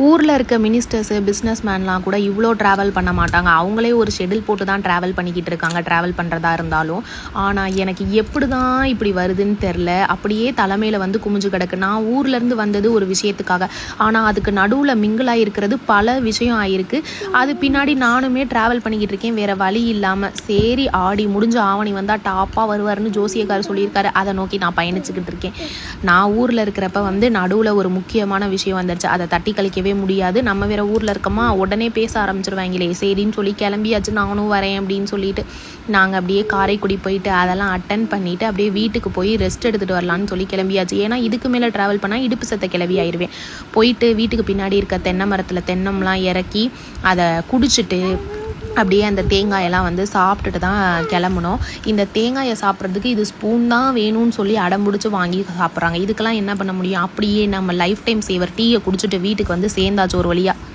ஊரில் இருக்க ministers business மேன்லாம் கூட இவ்வளோ ட்ராவல் பண்ண மாட்டாங்க. அவங்களே ஒரு ஷெடியூல் போட்டு தான் ட்ராவல் பண்ணிக்கிட்டு இருக்காங்க, ட்ராவல் பண்ணுறதா இருந்தாலும். ஆனால் எனக்கு எப்படி தான் இப்படி வருதுன்னு தெரில. அப்படியே தலைமையில் வந்து குமிஞ்சு கிடக்கு. நான் ஊர்லேருந்து வந்தது ஒரு விஷயத்துக்காக, ஆனால் அதுக்கு நடுவில் மிங்கிளாக இருக்கிறது பல விஷயம் ஆகிருக்கு. அது பின்னாடி நானுமே ட்ராவல் பண்ணிக்கிட்டு இருக்கேன், வேறு வழி இல்லாமல். சரி, ஆடி முடிஞ்ச ஆவணி வந்தால் டாப்பாக வருவார்னு ஜோசியக்கார் சொல்லியிருக்காரு. அதை நோக்கி நான் பயணிச்சுக்கிட்டு இருக்கேன். நான் ஊரில் இருக்கிறப்ப வந்து நடுவில் ஒரு முக்கியமான விஷயம் வந்துடுச்சு. அதை தட்டி கழிக்கவே முடியாது. நம்ம வேற ஊர்ல இருக்கோமா, உடனே பேச ஆரம்பிச்சிருவாங்களே. சரின்னு சொல்லி கிளம்பியாச்சு, நானும் வரேன் அப்படின்னு சொல்லிட்டு நாங்கள் அப்படியே காரைக்குடி போயிட்டு அதெல்லாம் அட்டன் பண்ணிட்டு அப்படியே வீட்டுக்கு போய் ரெஸ்ட் எடுத்துட்டு வரலான்னு சொல்லி கிளம்பியாச்சு. ஏன்னா இதுக்கு மேலே ட்ராவல் பண்ணால் இடுப்பு சத்த கிளவி ஆயிடுவேன். போயிட்டு வீட்டுக்கு பின்னாடி இருக்க தென்னை மரத்தில் தென்னம்லாம் இறக்கி அதை குடிச்சிட்டு அப்படியே அந்த தேங்காயெல்லாம் வந்து சாப்பிட்டுட்டு தான் கிளம்புனோம். இந்த தேங்காயை சாப்பிட்றதுக்கு இது ஸ்பூன் தான் வேணும்னு சொல்லி அடம்பிடிச்சு வாங்கி சாப்பிட்றாங்க. இதுக்கெல்லாம் என்ன பண்ண முடியும்? அப்படியே நம்ம லைஃப் டைம் சேவர் டீயை குடிச்சிட்டு வீட்டுக்கு வந்து சேர்ந்தாச்சு ஒரு வழியாக.